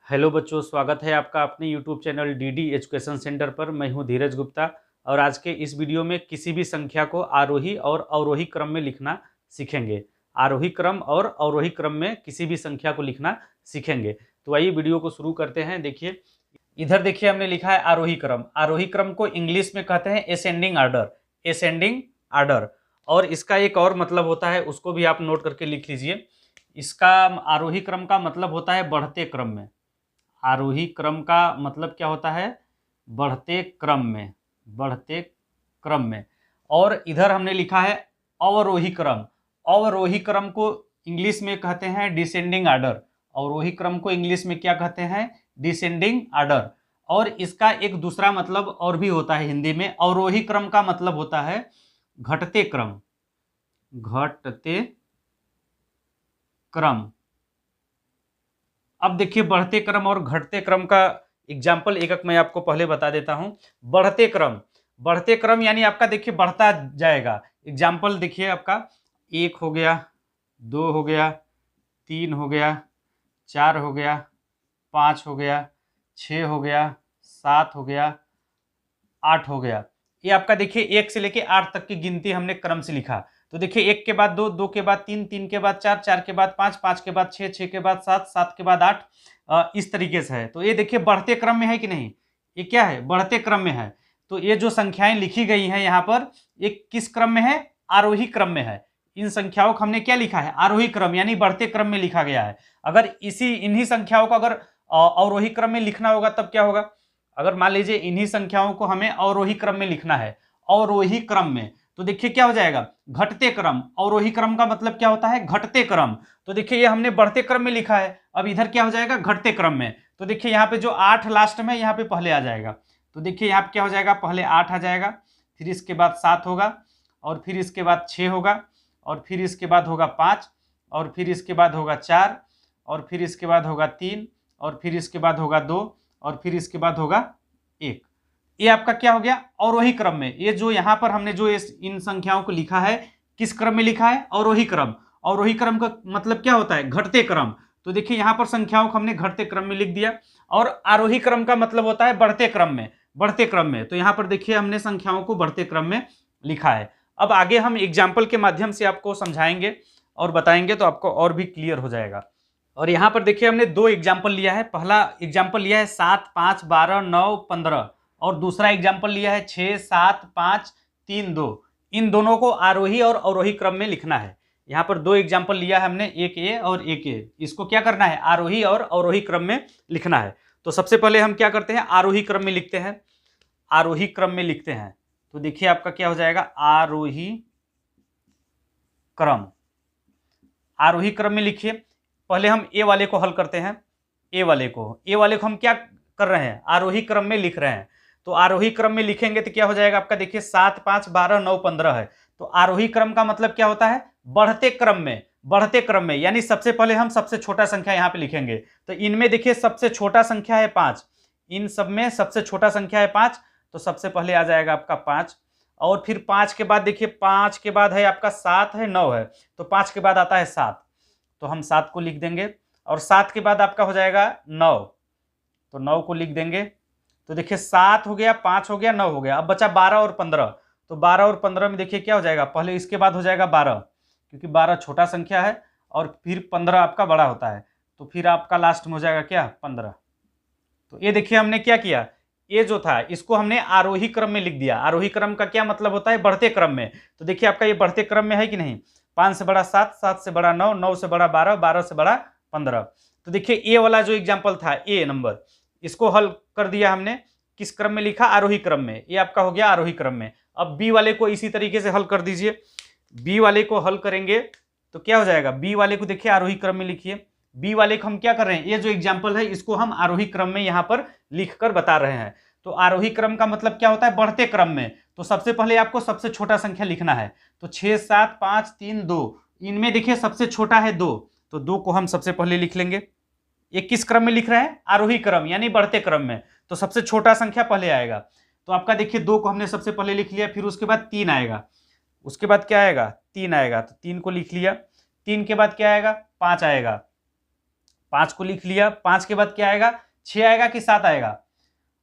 Hello बच्चों, स्वागत है आपका अपने YouTube channel DD education centre पर। मैं हूं धीरज गुप्ता और आज के इस वीडियो में किसी भी संख्या को आरोही और अवरोही क्रम में लिखना सीखेंगे। आरोही क्रम और अवरोही क्रम में किसी भी संख्या को लिखना सीखेंगे। तो आइए वीडियो को शुरू करते हैं। देखिए इधर देखिए हमने लिखा है आरोही क्रम। आरोही क्रम को इंग्लिश में कहते हैं असेंडिंग आर्डर। Ascending order. और इसका एक और मतलब होता है, उसको भी आप नोट करके लिख लीजिए। इसका आरोही क्रम का मतलब होता है बढ़ते क्रम में। आरोही क्रम का मतलब क्या होता है? बढ़ते क्रम में। बढ़ते क्रम में। और इधर हमने लिखा है अवरोही क्रम। अवरोही क्रम को इंग्लिश में कहते हैं डिसेंडिंग आर्डर। अवरोही क्रम को इंग्लिश में क्या कहते हैं? Descending order. और इसका एक दूसरा मतलब और भी होता है हिंदी में। अवरोही क्रम का मतलब होता है घटते क्रम। घटते क्रम। अब देखिए बढ़ते क्रम और घटते क्रम का एग्जाम्पल एक एक मैं आपको पहले बता देता हूं। बढ़ते क्रम। बढ़ते क्रम यानी आपका देखिए बढ़ता जाएगा। एग्जाम्पल देखिए आपका 1 हो गया, 2 हो गया, 3 हो गया, 4 हो गया, 5 हो गया, 6 हो गया, 7 हो गया, 8 हो गया। ये आपका देखिए 1 से लेके 8 तक की गिनती हमने क्रम से लिखा। तो देखिए 1 के बाद 2, 2 के बाद 3, 3 के बाद 4, 4 के बाद 5, 5 के बाद 6, 6 के बाद 7, 7 के बाद 8, इस तरीके से है। तो ये देखिए बढ़ते क्रम में है कि नहीं? ये क्या है? बढ़ते क्रम में है। तो ये जो संख्याएं लिखी गई हैं यहाँ पर, ये किस क्रम में है? आरोही क्रम में है। इन संख्याओं को हमने क्या लिखा है? आरोही क्रम यानी बढ़ते क्रम में लिखा गया है। अगर इन्हीं संख्याओं को अगर अवरोही क्रम में लिखना होगा तब क्या होगा? अगर मान लीजिए इन्हीं संख्याओं को हमें अवरोही क्रम में लिखना है, अवरोही क्रम में, तो देखिए क्या हो जाएगा? घटते क्रम। अवरोही क्रम का मतलब क्या होता है? घटते क्रम। तो देखिए ये हमने बढ़ते क्रम में लिखा है, अब इधर क्या हो जाएगा? घटते क्रम में। तो देखिए यहाँ पे जो 8 लास्ट में, यहाँ पे पहले आ जाएगा। तो देखिए यहाँ पे क्या हो जाएगा? पहले 8 आ जाएगा, फिर इसके बाद 7 होगा, और फिर इसके बाद 6 होगा, और फिर इसके बाद होगा 5, और फिर इसके बाद होगा 4, और फिर इसके बाद होगा 3, और फिर इसके बाद होगा 2, और फिर इसके बाद होगा 1। ये आपका क्या हो गया? अवरोही क्रम में। ये जो यहाँ पर हमने जो इन संख्याओं को लिखा है, किस क्रम में लिखा है? अवरोही क्रम। अवरोही क्रम का मतलब क्या होता है? घटते क्रम। तो देखिए यहाँ पर संख्याओं को हमने घटते क्रम में लिख दिया। और आरोही क्रम का मतलब होता है बढ़ते क्रम में। बढ़ते क्रम में। तो यहाँ पर देखिए हमने संख्याओं को बढ़ते क्रम में लिखा है। अब आगे हम एग्जाम्पल के माध्यम से आपको समझाएंगे और बताएंगे, तो आपको और भी क्लियर हो जाएगा। और यहाँ पर देखिए हमने 2 एग्जाम्पल लिया है। पहला एग्जाम्पल लिया है 7, 5, 12, 9, 15, और दूसरा एग्जाम्पल लिया है 6, 7, 5, 3, 2। इन दोनों को आरोही और अवरोही क्रम में लिखना है। यहाँ पर 2 एग्जाम्पल लिया है हमने, एक ए और एक ए। इसको क्या करना है? आरोही और अवरोही क्रम में लिखना है। तो सबसे पहले हम क्या करते हैं? आरोही क्रम में लिखते हैं। आरोही क्रम में लिखते हैं तो देखिए आपका क्या हो जाएगा? आरोही क्रम। आरोही क्रम में लिखिए। पहले हम ए वाले को हल करते हैं। ए वाले को हम क्या कर रहे हैं? आरोही क्रम में लिख रहे हैं। तो आरोही क्रम में लिखेंगे तो क्या हो जाएगा आपका? देखिए 7, 5, 12, 9, 15 है। तो आरोही क्रम का मतलब क्या होता है? बढ़ते क्रम में। बढ़ते क्रम में यानी सबसे पहले हम सबसे छोटा संख्या यहाँ पे लिखेंगे। तो इनमें देखिए सबसे छोटा संख्या है 5। इन सब में सबसे छोटा संख्या है 5। तो सबसे पहले आ जाएगा आपका 5। और फिर 5 के बाद देखिए 5 के बाद है आपका 7 है, 9 है। तो 5 के बाद आता है 7। तो हम 7 को लिख देंगे। और 7 के बाद आपका हो जाएगा 9। तो 9 को लिख देंगे। तो देखिए 7 हो गया, 5 हो गया, 9 हो गया। अब बचा 12 और 15। तो 12 और 15 में देखिए क्या हो जाएगा? पहले इसके बाद हो जाएगा 12, क्योंकि 12 छोटा संख्या है, और फिर 15 आपका बड़ा होता है। तो फिर आपका लास्ट में हो जाएगा क्या? 15। तो ये देखिए हमने क्या किया? ये जो था इसको हमने आरोही क्रम में लिख दिया। आरोही क्रम का क्या मतलब होता है? बढ़ते क्रम में। तो देखिए आपका ये बढ़ते क्रम में है कि नहीं? 5 से बड़ा 7, 7 से बड़ा 9, 9 से बड़ा 12, 12 से बड़ा 15। तो देखिए ए वाला जो एग्जाम्पल था, ए नंबर, इसको हल कर दिया हमने। किस क्रम में लिखा? आरोही क्रम में। ये आपका हो गया आरोही क्रम में। अब बी वाले को इसी तरीके से हल कर दीजिए। बी वाले को हल करेंगे तो क्या हो जाएगा? बी वाले को देखिए आरोही क्रम में लिखिए। बी वाले को हम क्या कर रहे हैं? ये जो एग्जाम्पल है इसको हम आरोही क्रम में यहाँ पर लिख कर बता रहे हैं। तो आरोही क्रम का मतलब क्या होता है? बढ़ते क्रम में। तो सबसे पहले आपको सबसे छोटा संख्या लिखना है। तो 6, 7, 5, 3, 2, इनमें देखिए सबसे छोटा है 2। तो 2 को हम सबसे पहले लिख लेंगे। ये किस क्रम में लिख रहे हैं? आरोही क्रम यानी बढ़ते क्रम में। तो सबसे छोटा संख्या पहले आएगा। तो आपका देखिए 2 को हमने सबसे पहले लिख लिया, फिर उसके बाद 3 आएगा। उसके बाद क्या आएगा? 3 आएगा। तो 3 को लिख लिया। 3 के बाद क्या आएगा? 5 आएगा। 5 को लिख लिया। 5 के बाद क्या आएगा, 6 आएगा कि 7 आएगा।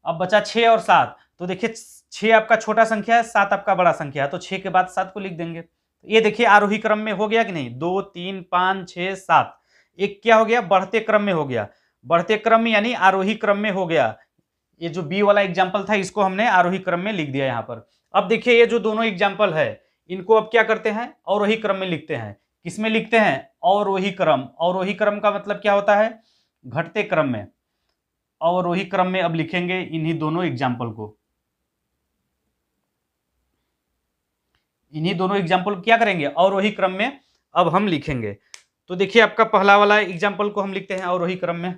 अब बचा 6 और 7। तो देखिए 6 आपका छोटा संख्या है, 7 आपका बड़ा संख्या है, तो 6 के बाद 7 को लिख देंगे। तो ये देखिए आरोही क्रम में हो गया कि नहीं, 2 3 5 6 7। एक क्या हो गया, बढ़ते क्रम में हो गया। बढ़ते क्रम में यानी आरोही क्रम में हो गया। ये जो बी वाला एग्जाम्पल था इसको हमने आरोही क्रम में लिख दिया यहाँ पर। अब देखिए ये जो दोनों एग्जाम्पल है इनको अब क्या करते हैं, अवरोही क्रम में लिखते हैं। किसमें लिखते हैं, अवरोही क्रम। अवरोही क्रम का मतलब क्या होता है, घटते क्रम में। अवरोही क्रम में अब लिखेंगे इन्हीं दोनों एग्जाम्पल को। इन्हीं दोनों एग्जाम्पल क्या करेंगे, अवरोही क्रम में अब हम लिखेंगे। तो देखिए आपका पहला वाला एग्जाम्पल को हम लिखते हैं अवरोही क्रम में।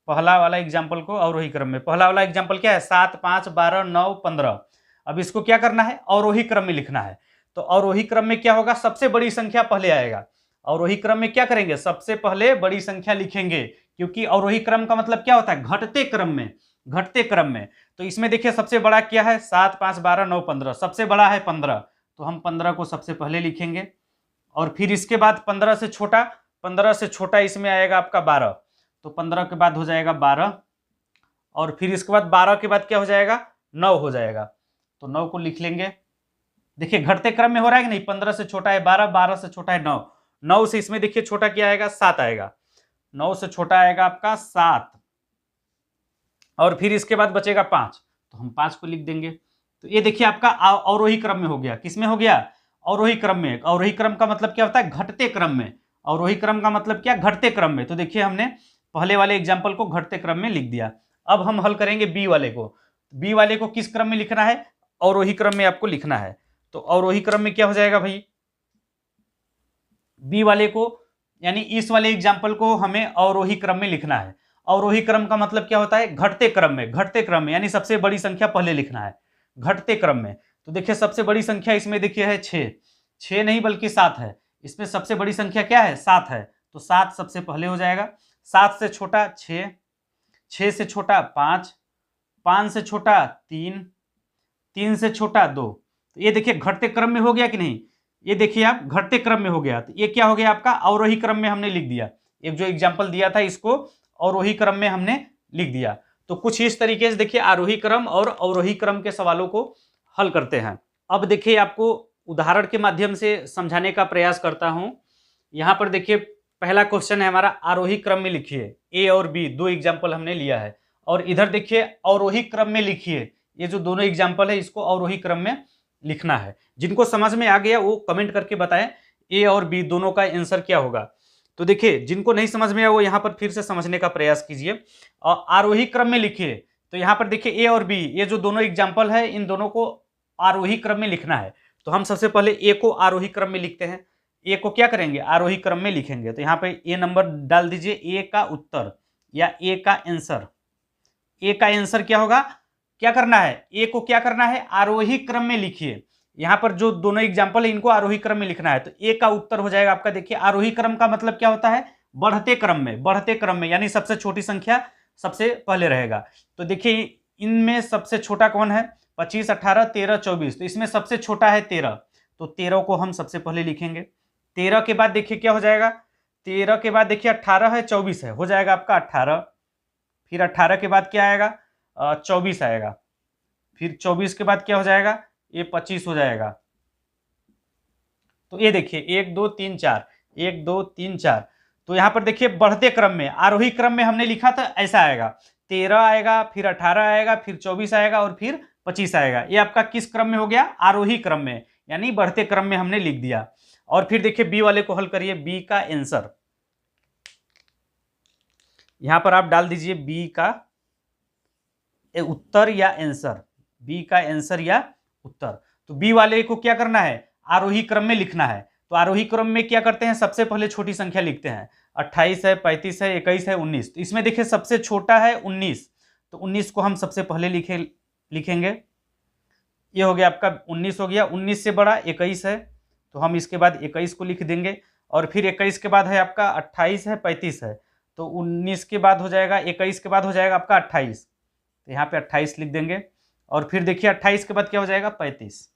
पहला वाला एग्जाम्पल को अवरोही क्रम में। पहला वाला एग्जाम्पल क्या है, 7 5 12 9 15। अब इसको क्या करना है, अवरोही क्रम में लिखना है। तो अवरोही क्रम में क्या होगा, सबसे बड़ी संख्या पहले आएगा। अवरोही क्रम में क्या करेंगे, सबसे पहले बड़ी संख्या लिखेंगे, क्योंकि अवरोही क्रम का मतलब क्या होता है, घटते क्रम में। घटते क्रम में तो इसमें देखिए सबसे बड़ा क्या है, 7 5 12 9 15। सबसे बड़ा है 15, तो हम 15 को सबसे पहले लिखेंगे। और फिर इसके बाद 15 से छोटा, 15 से छोटा इसमें आएगा आपका 12, तो 15 के बाद हो जाएगा 12। और फिर इसके बाद 12 के बाद क्या हो जाएगा, 9 हो जाएगा, तो 9 को लिख लेंगे। देखिए घटते क्रम में हो रहा है कि नहीं, 15 से छोटा है 12, 12 से छोटा है 9, 9 से इसमें देखिए छोटा क्या आएगा, 7 आएगा। 9 से छोटा आएगा आपका 7, और फिर इसके बाद बचेगा 5, तो हम 5 को लिख देंगे। तो ये देखिए आपका अवरोही क्रम में हो गया। किस में हो गया, अवरोही क्रम में। अवरोही क्रम का मतलब क्या होता है, घटते क्रम में। अवरोही क्रम का मतलब क्या, घटते क्रम में। तो देखिए हमने पहले वाले एग्जाम्पल को घटते क्रम में लिख दिया। अब हम हल करेंगे बी वाले को। बी वाले को किस क्रम में लिखना है, अवरोही क्रम में आपको लिखना है। तो अवरोही क्रम में क्या हो जाएगा भाई, बी वाले को यानी इस वाले एग्जाम्पल को हमें अवरोही क्रम में लिखना है। अवरोही क्रम का मतलब क्या होता है, घटते क्रम में। घटते क्रम में यानी सबसे बड़ी संख्या पहले लिखना है, घटते क्रम में। तो देखिए सबसे बड़ी संख्या इसमें देखिए है 6, 6 नहीं बल्कि 7 है। इसमें सबसे बड़ी संख्या क्या है, 7 है, तो 7 सबसे पहले हो जाएगा। 7 से छोटा 6, 6 से छोटा 5, 5 से छोटा 3, 3 से छोटा 2। तो ये देखिए घटते क्रम में हो गया कि नहीं, ये देखिए आप घटते क्रम में हो गया। तो ये क्या हो गया आपका, अवरोही क्रम में हमने लिख दिया। एक जो एग्जाम्पल दिया था इसको अवरोही क्रम में हमने लिख दिया। तो कुछ इस तरीके से देखिए आरोही क्रम और अवरोही क्रम के सवालों को हल करते हैं। अब देखिए आपको उदाहरण के माध्यम से समझाने का प्रयास करता हूं। यहां पर देखिए पहला क्वेश्चन है हमारा, आरोही क्रम में लिखिए। ए और बी दो एग्जाम्पल हमने लिया है, और इधर देखिए अवरोही क्रम में लिखिए। ये जो दोनों एग्जाम्पल है इसको अवरोही क्रम में लिखना है। जिनको समझ में आ गया वो कमेंट करके बताएं ए और बी दोनों का आंसर क्या होगा। तो देखिए जिनको नहीं समझ में आया वो यहाँ पर फिर से समझने का प्रयास कीजिए और आरोही क्रम में लिखिए। तो यहाँ पर देखिए ए और बी ये जो दोनों एग्जाम्पल है इन दोनों को आरोही क्रम में लिखना है। तो हम सबसे पहले ए को आरोही क्रम में लिखते हैं। ए को क्या करेंगे, आरोही क्रम में लिखेंगे। तो यहाँ पे ए नंबर डाल दीजिए, ए का उत्तर या ए का आंसर। ए का आंसर क्या होगा, क्या करना है, ए को क्या करना है, आरोही क्रम में लिखिए। यहां पर जो दोनों एग्जाम्पल है इनको आरोही क्रम में लिखना है। तो ए का उत्तर हो जाएगा आपका, देखिए आरोही क्रम का मतलब क्या होता है, बढ़ते क्रम में। बढ़ते क्रम में यानी सबसे छोटी संख्या सबसे पहले रहेगा। तो देखिए इनमें सबसे छोटा कौन है, 25 18 13 24। तो इसमें सबसे छोटा है 13, तो 13 को हम सबसे पहले लिखेंगे। 13 के बाद देखिए क्या हो जाएगा, 13 के बाद देखिए 18 है 24 है, हो जाएगा आपका 18। फिर 18 के बाद क्या आएगा, 24 आएगा। फिर 24 के बाद क्या हो जाएगा, ये 25 हो जाएगा। तो ये देखिए 1 2 3 4, 1 2 3 4। तो यहां पर देखिए बढ़ते क्रम में, आरोही क्रम में हमने लिखा था ऐसा आएगा, 13 आएगा, फिर 18 आएगा, फिर 24 आएगा और फिर 25 आएगा। ये आपका किस क्रम में हो गया, आरोही क्रम में, यानी बढ़ते क्रम में हमने लिख दिया। और फिर देखिए बी वाले को हल करिए, बी का आंसर यहां पर आप डाल दीजिए, बी का उत्तर या आंसर, बी का आंसर या उत्तर। तो बी वाले को क्या करना है, आरोही क्रम में लिखना है। तो आरोही क्रम में क्या करते हैं, सबसे पहले छोटी संख्या लिखते हैं। 28 है, 35 है, 21 है, 19। तो इसमें देखिए सबसे छोटा है 19, तो 19 को हम सबसे पहले लिखेंगे। ये हो गया आपका 19 हो गया। 19 से बड़ा 21 है, तो हम इसके बाद 21 को लिख देंगे। और फिर 21 के बाद है आपका 28 है, 35 है, तो 19 के बाद हो जाएगा, 21 के बाद हो जाएगा आपका 28, तो यहाँ पे 28 लिख देंगे। और फिर देखिए 28 के बाद क्या हो जाएगा, 35।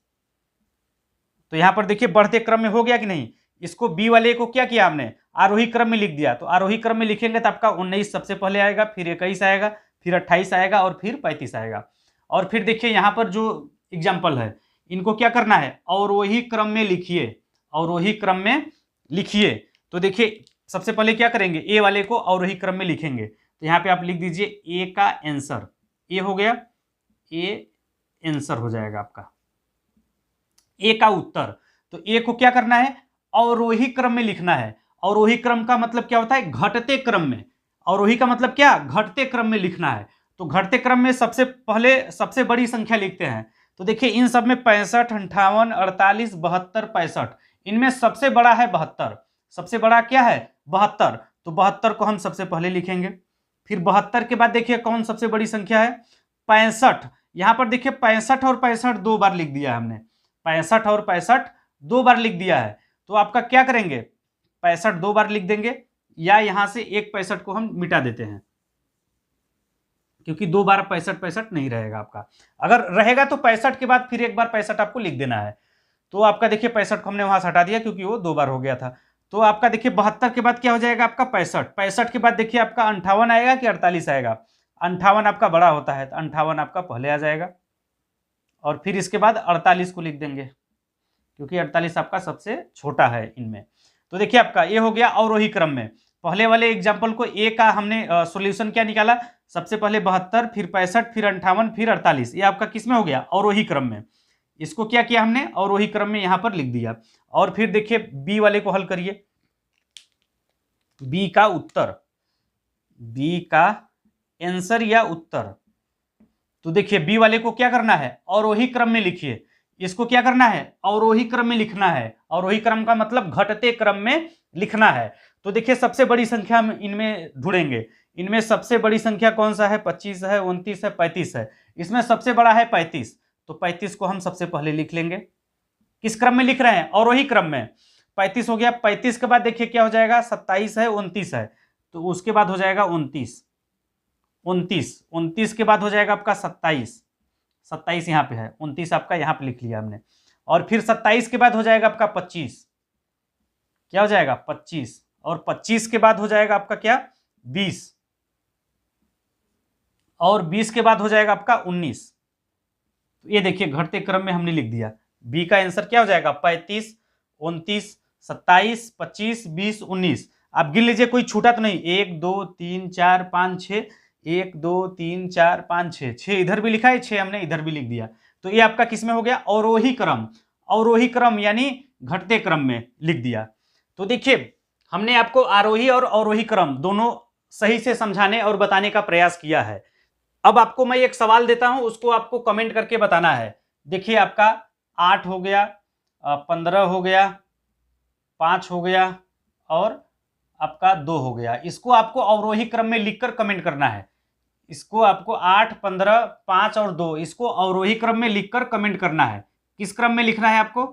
तो यहां पर देखिए बढ़ते क्रम में हो गया कि नहीं। इसको बी वाले को क्या किया हमने, आरोही क्रम में लिख दिया। तो आरोही क्रम में लिखेंगे तो आपका 19 सबसे पहले आएगा, फिर 21 आएगा, फिर 28 आएगा और फिर 35 आएगा। और फिर देखिए यहाँ पर जो एग्जाम्पल है इनको क्या करना है, अवरोही क्रम में लिखिए, अवरोही क्रम में लिखिए। तो देखिए सबसे पहले क्या करेंगे, ए वाले को अवरोही क्रम में लिखेंगे। तो यहाँ पे आप लिख दीजिए ए का आंसर, ए हो गया, ए आंसर हो जाएगा आपका, ए का उत्तर। तो ए को क्या करना है, अवरोही क्रम में लिखना है। अवरोही क्रम का मतलब क्या होता है, घटते क्रम में। अवरोही का मतलब क्या, घटते क्रम में लिखना है। तो घटते क्रम में सबसे पहले सबसे बड़ी संख्या लिखते हैं। तो देखिए इन सब में 65, 58, 48, 72, 65, इनमें सबसे बड़ा है 72। सबसे बड़ा क्या है, 72। तो 72 को हम सबसे पहले लिखेंगे। फिर 72 के बाद देखिए कौन सबसे बड़ी संख्या है, 65। यहां पर देखिए 65 और 65 दो बार लिख दिया हमने, 65 और 65 दो बार लिख दिया है। तो आपका क्या करेंगे, 65 दो बार लिख देंगे, या यहां से एक 65 को हम मिटा देते हैं, क्योंकि दो बार 65 65 नहीं रहेगा आपका। अगर रहेगा तो 65 के बाद फिर एक बार 65 आपको लिख देना है। तो आपका देखिए 65 को हमने वहां से हटा दिया क्योंकि वो दो बार हो गया था। तो आपका देखिए 72 के बाद क्या हो जाएगा आपका 65, 65 के बाद देखिए आपका 58 आएगा कि 48 आएगा, 58 आपका बड़ा होता है तो 58 आपका पहले आ जाएगा। और फिर इसके बाद 48 को लिख देंगे, क्योंकि 48 आपका सबसे छोटा है इनमें। तो देखिए आपका ये हो गया अवरोही क्रम में। पहले वाले एग्जाम्पल को ए का हमने सॉल्यूशन क्या निकाला, सबसे पहले 72, फिर 65, फिर 58, फिर 48, ये आपका किस में हो गया, अवरोही क्रम में। इसको क्या किया हमने, अवरोही क्रम में यहां पर लिख दिया। और फिर देखिए बी वाले को हल करिए, बी का उत्तर, बी का आंसर या उत्तर। तो देखिए बी वाले को क्या करना है, अवरोही क्रम में लिखिए। इसको क्या करना है, अवरोही क्रम में लिखना है। अवरोही क्रम का मतलब घटते क्रम में लिखना है। तो देखिए सबसे बड़ी संख्या हम इनमें ढूंढेंगे। इनमें सबसे बड़ी संख्या कौन सा है, 25 है, 29 है, 35 है। इसमें सबसे बड़ा है 35, तो 35 को हम सबसे पहले लिख लेंगे। किस क्रम में लिख रहे हैं, अवरोही क्रम में। 35 हो गया, 35 के बाद देखिए क्या हो जाएगा, 27 है, 29 है, तो उसके बाद हो जाएगा 29, 29 के बाद हो जाएगा आपका 27, 27 यहाँ पे है, 29 आपका यहाँ पे लिख लिया हमने। और फिर 27 के बाद हो जाएगा आपका 25, क्या हो जाएगा 25, और 25 के बाद हो जाएगा आपका क्या 20, और 20 के बाद हो जाएगा आपका 19। तो ये देखिए घटते क्रम में हमने लिख दिया। बी का आंसर क्या हो जाएगा, 35, 29, 27, 25, 20, 19। आप गिन लीजिए कोई छूटा तो नहीं, 1 2 3 4 5 6, 1 2 3 4 5 6, 6 इधर भी लिखा है, 6 हमने इधर भी लिख दिया। तो ये आपका किसमें हो गया, अवरोही क्रम। अवरोही क्रम यानी घटते क्रम में लिख दिया। तो देखिए हमने आपको आरोही और अवरोही क्रम दोनों सही से समझाने और बताने का प्रयास किया है। अब आपको मैं एक सवाल देता हूं, उसको आपको कमेंट करके बताना है। देखिए आपका 8 हो गया, 15 हो गया, 5 हो गया और आपका 2 हो गया। इसको आपको अवरोही क्रम में लिखकर कमेंट करना है। इसको आपको 8, 15, 5 और 2 इसको अवरोही क्रम में लिखकर कमेंट करना है। किस क्रम में लिखना है आपको,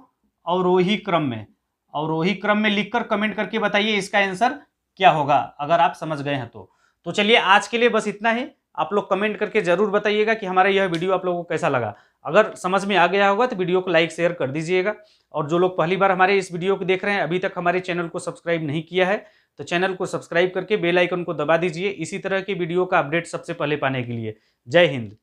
अवरोही क्रम में। अवरोही क्रम में लिखकर कमेंट करके बताइए इसका आंसर क्या होगा, अगर आप समझ गए हैं तो चलिए आज के लिए बस इतना ही। आप लोग कमेंट करके जरूर बताइएगा कि हमारा यह वीडियो आप लोगों को कैसा लगा। अगर समझ में आ गया होगा तो वीडियो को लाइक शेयर कर दीजिएगा। और जो लोग पहली बार हमारे इस वीडियो को देख रहे हैं, अभी तक हमारे चैनल को सब्सक्राइब नहीं किया है, तो चैनल को सब्सक्राइब करके बेल आइकन को दबा दीजिए, इसी तरह की वीडियो का अपडेट सबसे पहले पाने के लिए। जय हिंद।